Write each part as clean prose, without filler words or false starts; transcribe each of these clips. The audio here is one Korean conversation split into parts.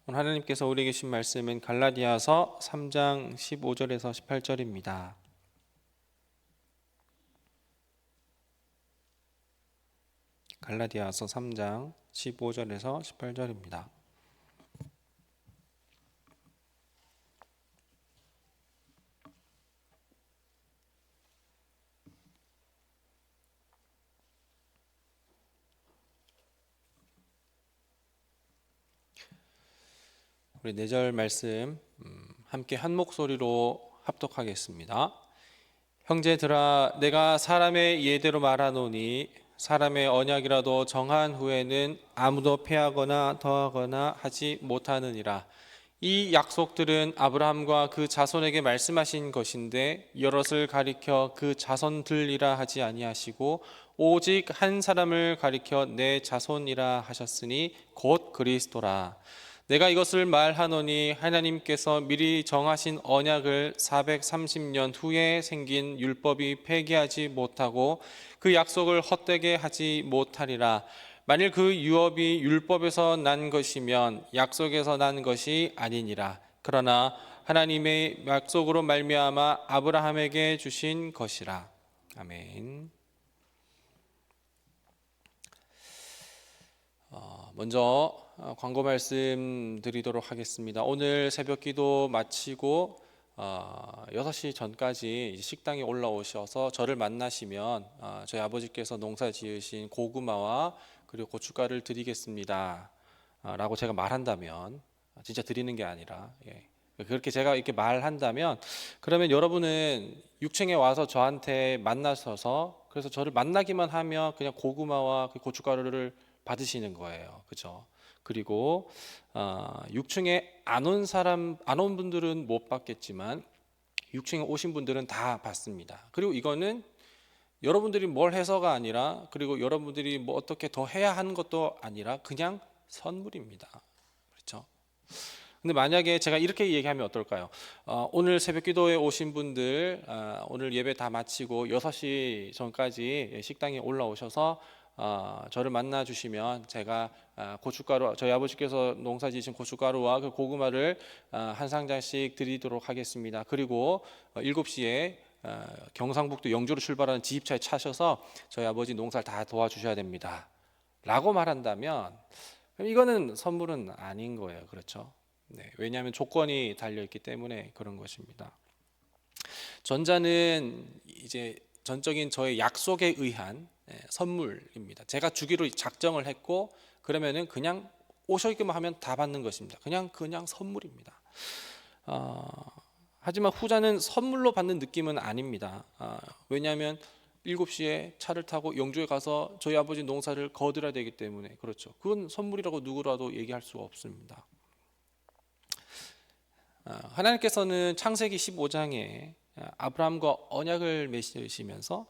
오늘 하나님께서 우리에게 주신 말씀은 갈라디아서 3장 15절에서 18절입니다. 갈라디아서 3장 15절에서 18절입니다. 우리 4절 말씀 함께 한 목소리로 합독하겠습니다. 형제들아, 내가 사람의 예대로 말하노니 사람의 언약이라도 정한 후에는 아무도 패하거나 더하거나 하지 못하느니라. 이 약속들은 아브라함과 그 자손에게 말씀하신 것인데 여럿을 가리켜 그 자손들이라 하지 아니하시고 오직 한 사람을 가리켜 내 자손이라 하셨으니 곧 그리스도라. 내가 이것을 말하노니 하나님께서 미리 정하신 언약을 430년 후에 생긴 율법이 폐기하지 못하고 그 약속을 헛되게 하지 못하리라. 만일 그 유업이 율법에서 난 것이면 약속에서 난 것이 아니니라. 그러나 하나님의 약속으로 말미암아 아브라함에게 주신 것이라. 아멘. 먼저 광고 말씀 드리도록 하겠습니다. 오늘 새벽 기도 마치고 6시 전까지 식당에 올라오셔서 저를 만나시면 저희 아버지께서 농사 지으신 고구마와 그리고 고춧가루를 드리겠습니다 라고 제가 말한다면, 진짜 드리는 게 아니라 그렇게 제가 이렇게 말한다면, 그러면 여러분은 6층에 와서 저한테 만나셔서 그래서 저를 만나기만 하면 그냥 고구마와 그 고춧가루를 받으시는 거예요. 그죠? 그리고 6층에 안 온 분들은 못 받겠지만 6층에 오신 분들은 다 받습니다. 그리고 이거는 여러분들이 뭘 해서가 아니라, 그리고 여러분들이 뭐 어떻게 더 해야 하는 것도 아니라 그냥 선물입니다. 그렇죠? 근데 만약에 제가 이렇게 얘기하면 어떨까요? 오늘 새벽 기도에 오신 분들, 오늘 예배 다 마치고 6시 전까지 식당에 올라오셔서 저를 만나 주시면 제가 고춧가루, 저희 아버지께서 농사 지으신 고춧가루와 그 고구마를 한 상장씩 드리도록 하겠습니다. 그리고 7시에 경상북도 영주로 출발하는 지입차에 차셔서 저희 아버지 농사를 다 도와주셔야 됩니다 라고 말한다면, 이거는 선물은 아닌 거예요. 그렇죠? 네, 왜냐하면 조건이 달려있기 때문에 그런 것입니다. 전자는 이제 전적인 저의 약속에 의한 선물입니다. 제가 주기로 작정을 했고, 그러면은 그냥 오시기만 하면 다 받는 것입니다. 그냥 선물입니다. 하지만 후자는 선물로 받는 느낌은 아닙니다. 왜냐하면 7시에 차를 타고 영주에 가서 저희 아버지 농사를 거들어야 되기 때문에. 그렇죠. 그건 선물이라고 누구라도 얘기할 수가 없습니다. 하나님께서는 창세기 15장에 아브라함과 언약을 맺으시면서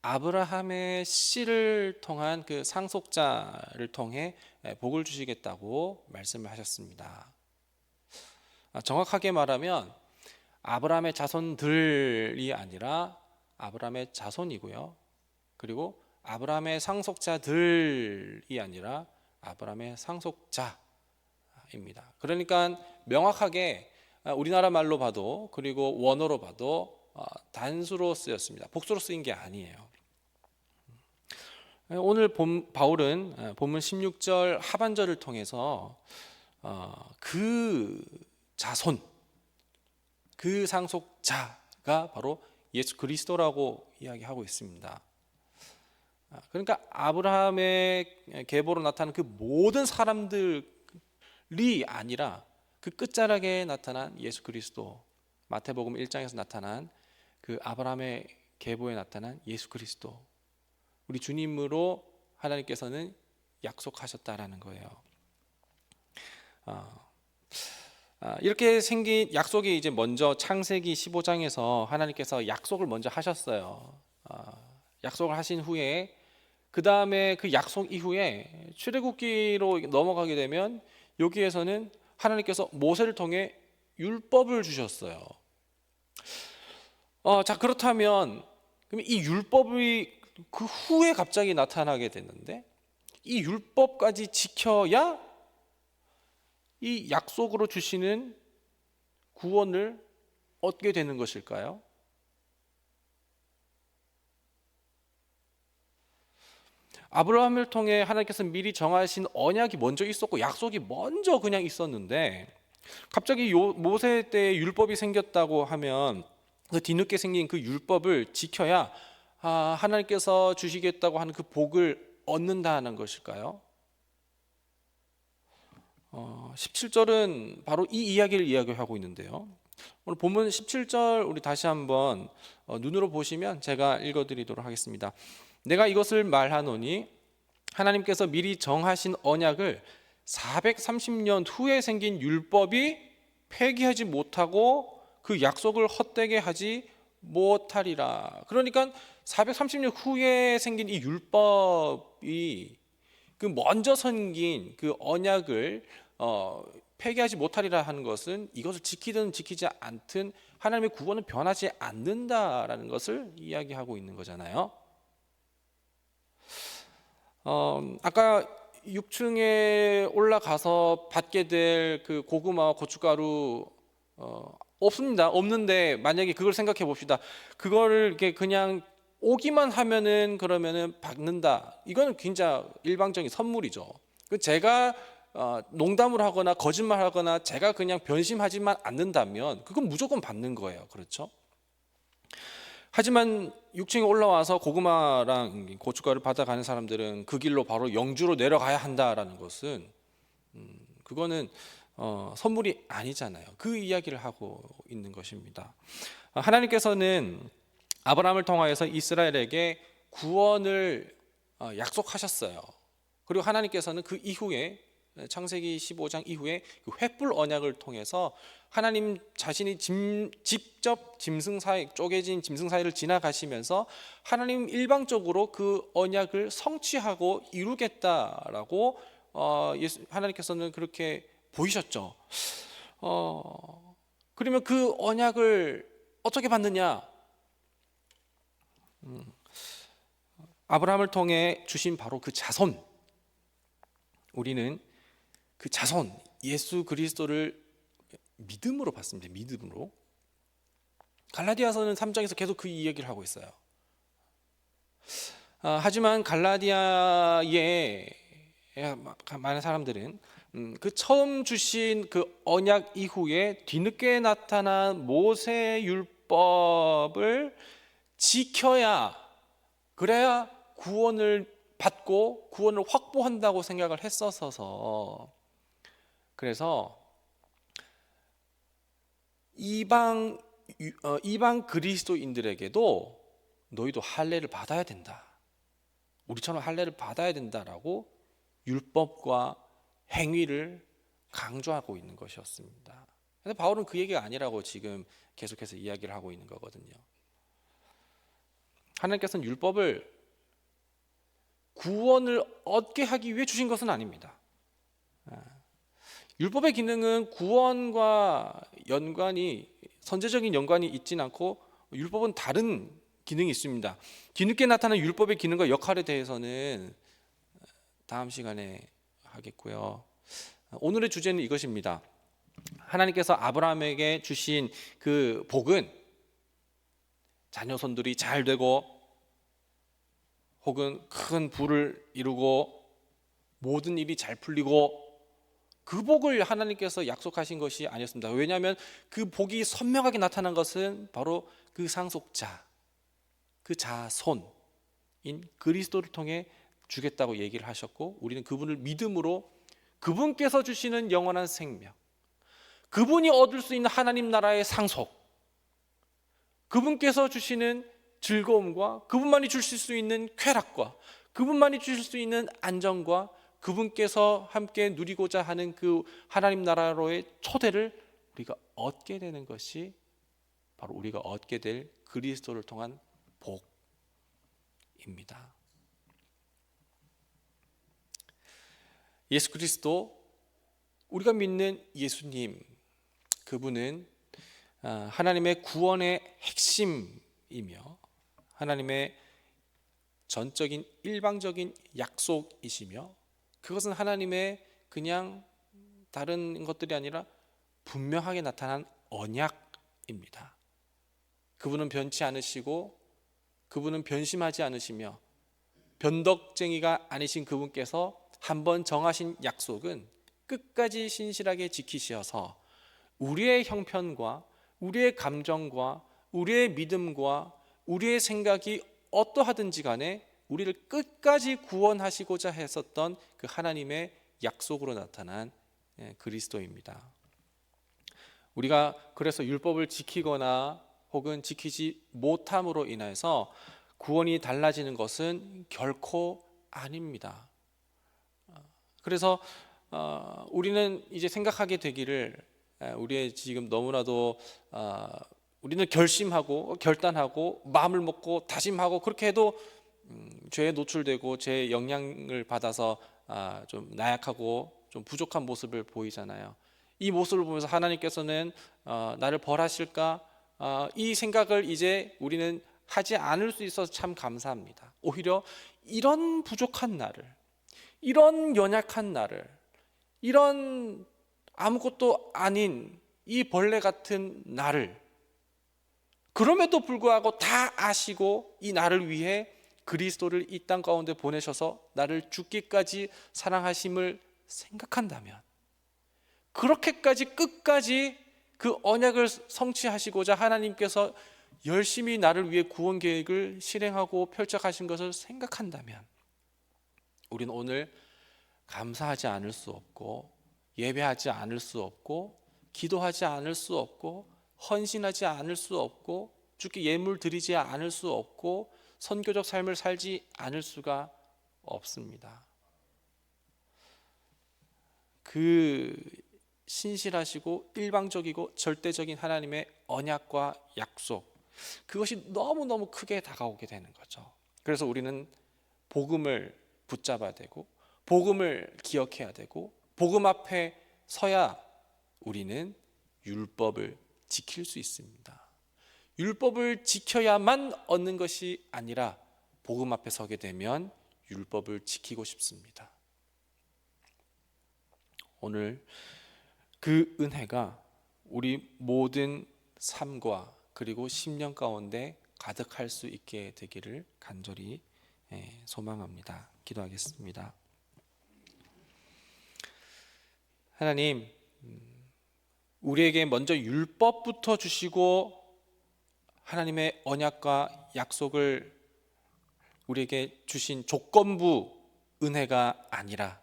아브라함의 씨를 통한 그 상속자를 통해 복을 주시겠다고 말씀을 하셨습니다. 정확하게 말하면 아브라함의 자손들이 아니라 아브라함의 자손이고요. 그리고 아브라함의 상속자들이 아니라 아브라함의 상속자입니다. 그러니까 명확하게 우리나라 말로 봐도, 그리고 원어로 봐도 단수로 쓰였습니다. 복수로 쓰인 게 아니에요. 오늘 바울은 본문 16절 하반절을 통해서 그 자손, 그 상속자가 바로 예수 그리스도라고 이야기하고 있습니다. 그러니까 아브라함의 계보로 나타난 그 모든 사람들이 아니라 그 끝자락에 나타난 예수 그리스도, 마태복음 1장에서 나타난 그 아브라함의 계보에 나타난 예수 그리스도, 우리 주님으로 하나님께서는 약속하셨다라는 거예요. 이렇게 생긴 약속이 이제 먼저 창세기 15장에서 하나님께서 약속을 먼저 하셨어요. 약속을 하신 후에 그 다음에 그 약속 이후에 출애굽기로 넘어가게 되면 여기에서는 하나님께서 모세를 통해 율법을 주셨어요. 자, 그렇다면 그럼 이 율법이 그 후에 갑자기 나타나게 됐는데, 이 율법까지 지켜야 이 약속으로 주시는 구원을 얻게 되는 것일까요? 아브라함을 통해 하나님께서 미리 정하신 언약이 먼저 있었고 약속이 먼저 그냥 있었는데, 갑자기 모세 때 율법이 생겼다고 하면 그 뒤늦게 생긴 그 율법을 지켜야 하나님께서 주시겠다고 하는 그 복을 얻는다는 것일까요? 17절은 바로 이 이야기를 이야기하고 있는데요. 오늘 본문 17절 우리 다시 한번 눈으로 보시면 제가 읽어드리도록 하겠습니다. 내가 이것을 말하노니 하나님께서 미리 정하신 언약을 430년 후에 생긴 율법이 폐기하지 못하고 그 약속을 헛되게 하지 못하리라. 그러니까 430년 후에 생긴 이 율법이 그 먼저 생긴 그 언약을 폐기하지 못하리라 하는 것은 이것을 지키든 지키지 않든 하나님의 구원은 변하지 않는다라는 것을 이야기하고 있는 거잖아요. 아까 6층에 올라가서 받게 될 그 고구마와 고춧가루 없습니다. 없는데 만약에 그걸 생각해 봅시다. 그거를 이렇게 그냥 오기만 하면은 그러면은 받는다. 이거는 굉장히 일방적인 선물이죠. 제가 농담을 하거나 거짓말하거나 제가 그냥 변심하지만 않는다면 그건 무조건 받는 거예요. 그렇죠? 하지만 6층에 올라와서 고구마랑 고춧가루를 받아가는 사람들은 그 길로 바로 영주로 내려가야 한다라는 것은 그거는 선물이 아니잖아요. 그 이야기를 하고 있는 것입니다. 하나님께서는 아브라함을 통하여서 이스라엘에게 구원을 약속하셨어요. 그리고 하나님께서는 그 이후에 창세기 15장 이후에 그 횃불 언약을 통해서 하나님 자신이 직접 짐승 사이, 쪼개진 짐승 사이를 지나가시면서 하나님 일방적으로 그 언약을 성취하고 이루겠다라고 하나님께서는 그렇게 보이셨죠. 그러면 그 언약을 어떻게 받느냐? 아브라함을 통해 주신 바로 그 자손, 우리는 그 자손 예수 그리스도를 믿음으로 받습니다. 믿음으로. 갈라디아서는 3장에서 계속 그 이야기를 하고 있어요. 하지만 갈라디아의 많은 사람들은 그 처음 주신 그 언약 이후에 뒤늦게 나타난 모세 율법을 지켜야, 그래야 구원을 받고 구원을 확보한다고 생각을 했었어서, 그래서 이방 그리스도인들에게도 너희도 할례를 받아야 된다, 우리처럼 할례를 받아야 된다라고 율법과 행위를 강조하고 있는 것이었습니다. 그런데 바울은 그 얘기가 아니라고 지금 계속해서 이야기를 하고 있는 거거든요. 하나님께서는 율법을 구원을 얻게 하기 위해 주신 것은 아닙니다. 율법의 기능은 구원과 선제적인 연관이 있지는 않고, 율법은 다른 기능이 있습니다. 뒤늦게 나타난 율법의 기능과 역할에 대해서는 다음 시간에 하겠고요. 오늘의 주제는 이것입니다. 하나님께서 아브라함에게 주신 그 복은 자녀손들이 잘 되고 혹은 큰 부를 이루고 모든 일이 잘 풀리고, 그 복을 하나님께서 약속하신 것이 아니었습니다. 왜냐하면 그 복이 선명하게 나타난 것은 바로 그 상속자, 그 자손인 그리스도를 통해 주겠다고 얘기를 하셨고, 우리는 그분을 믿음으로 그분께서 주시는 영원한 생명, 그분이 얻을 수 있는 하나님 나라의 상속, 그분께서 주시는 즐거움과 그분만이 주실 수 있는 쾌락과 그분만이 주실 수 있는 안정과 그분께서 함께 누리고자 하는 그 하나님 나라로의 초대를 우리가 얻게 되는 것이 바로 우리가 얻게 될 그리스도를 통한 복입니다. 예수 그리스도, 우리가 믿는 예수님, 그분은 하나님의 구원의 핵심이며 하나님의 전적인 일방적인 약속이시며, 그것은 하나님의 그냥 다른 것들이 아니라 분명하게 나타난 언약입니다. 그분은 변치 않으시고 그분은 변심하지 않으시며 변덕쟁이가 아니신 그분께서 한번 정하신 약속은 끝까지 신실하게 지키셔서 우리의 형편과 우리의 감정과 우리의 믿음과 우리의 생각이 어떠하든지 간에 우리를 끝까지 구원하시고자 했었던 그 하나님의 약속으로 나타난 그리스도입니다. 우리가 그래서 율법을 지키거나 혹은 지키지 못함으로 인해서 구원이 달라지는 것은 결코 아닙니다. 그래서 우리는 이제 생각하게 되기를, 우리의 지금 너무나도 우리는 결심하고 결단하고 마음을 먹고 다짐하고 그렇게 해도 죄에 노출되고 죄의 영향을 받아서 좀 나약하고 좀 부족한 모습을 보이잖아요. 이 모습을 보면서 하나님께서는 나를 벌하실까? 이 생각을 이제 우리는 하지 않을 수 있어서 참 감사합니다. 오히려 이런 부족한 나를, 이런 연약한 나를, 이런 아무것도 아닌 이 벌레 같은 나를 그럼에도 불구하고 다 아시고 이 나를 위해 그리스도를 이 땅 가운데 보내셔서 나를 죽기까지 사랑하심을 생각한다면, 그렇게까지 끝까지 그 언약을 성취하시고자 하나님께서 열심히 나를 위해 구원 계획을 실행하고 펼쳐가신 것을 생각한다면 우리는 오늘 감사하지 않을 수 없고 예배하지 않을 수 없고 기도하지 않을 수 없고 헌신하지 않을 수 없고 주께 예물 드리지 않을 수 없고 선교적 삶을 살지 않을 수가 없습니다. 그 신실하시고 일방적이고 절대적인 하나님의 언약과 약속, 그것이 너무너무 크게 다가오게 되는 거죠. 그래서 우리는 복음을 붙잡아야 되고 복음을 기억해야 되고 복음 앞에 서야 우리는 율법을 지킬 수 있습니다. 율법을 지켜야만 얻는 것이 아니라 복음 앞에 서게 되면 율법을 지키고 싶습니다. 오늘 그 은혜가 우리 모든 삶과 그리고 심령 가운데 가득할 수 있게 되기를 간절히 소망합니다. 기도하겠습니다. 하나님, 우리에게 먼저 율법부터 주시고 하나님의 언약과 약속을 우리에게 주신 조건부 은혜가 아니라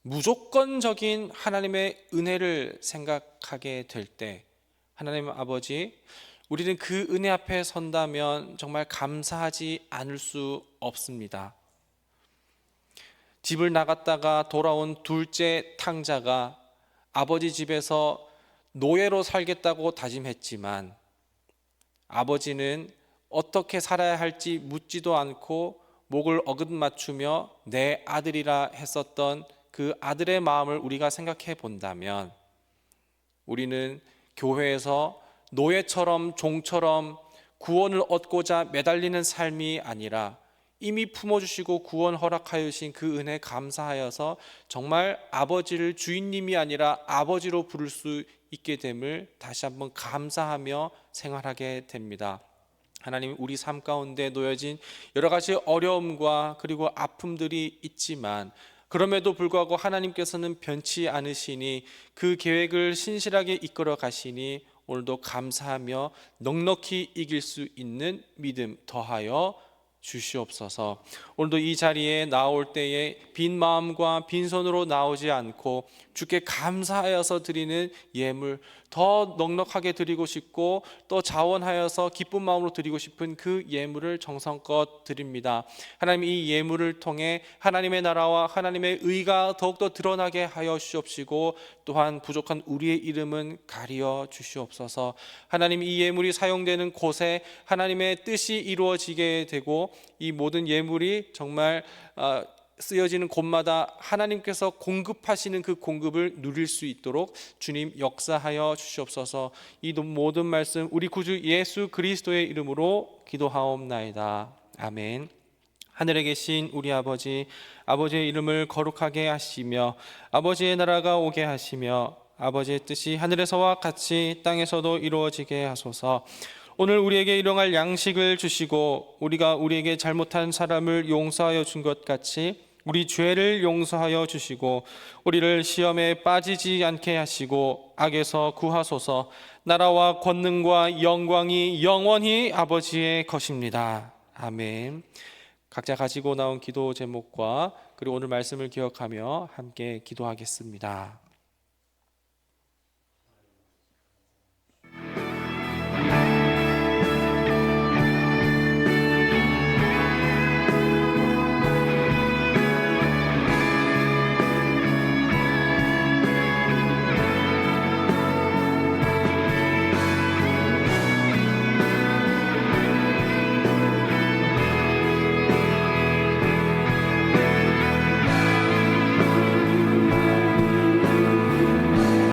무조건적인 하나님의 은혜를 생각하게 될 때, 하나님 아버지, 우리는 그 은혜 앞에 선다면 정말 감사하지 않을 수 없습니다. 집을 나갔다가 돌아온 둘째 탕자가 아버지 집에서 노예로 살겠다고 다짐했지만 아버지는 어떻게 살아야 할지 묻지도 않고 목을 어긋맞추며 내 아들이라 했었던 그 아들의 마음을 우리가 생각해 본다면 우리는 교회에서 노예처럼 종처럼 구원을 얻고자 매달리는 삶이 아니라 이미 품어주시고 구원 허락하여 주신 그 은혜 감사하여서 정말 아버지를 주인님이 아니라 아버지로 부를 수 있게 됨을 다시 한번 감사하며 생활하게 됩니다. 하나님, 우리 삶 가운데 놓여진 여러 가지 어려움과 그리고 아픔들이 있지만 그럼에도 불구하고 하나님께서는 변치 않으시니 그 계획을 신실하게 이끌어 가시니 오늘도 감사하며 넉넉히 이길 수 있는 믿음 더하여 주시옵소서. 오늘도 이 자리에 나올 때에 빈 마음과 빈손으로 나오지 않고 주께 감사하여서 드리는 예물 더 넉넉하게 드리고 싶고 또 자원하여서 기쁜 마음으로 드리고 싶은 그 예물을 정성껏 드립니다. 하나님, 이 예물을 통해 하나님의 나라와 하나님의 의가 더욱더 드러나게 하여 주시옵시고 또한 부족한 우리의 이름은 가리어 주시옵소서. 하나님, 이 예물이 사용되는 곳에 하나님의 뜻이 이루어지게 되고 이 모든 예물이 정말 쓰여지는 곳마다 하나님께서 공급하시는 그 공급을 누릴 수 있도록 주님 역사하여 주시옵소서. 이 모든 말씀 우리 구주 예수 그리스도의 이름으로 기도하옵나이다. 아멘. 하늘에 계신 우리 아버지, 아버지의 이름을 거룩하게 하시며 아버지의 나라가 오게 하시며 아버지의 뜻이 하늘에서와 같이 땅에서도 이루어지게 하소서. 오늘 우리에게 일용할 양식을 주시고 우리가 우리에게 잘못한 사람을 용서하여 준 것 같이 우리 죄를 용서하여 주시고 우리를 시험에 빠지지 않게 하시고 악에서 구하소서. 나라와 권능과 영광이 영원히 아버지의 것입니다. 아멘. 각자 가지고 나온 기도 제목과 그리고 오늘 말씀을 기억하며 함께 기도하겠습니다.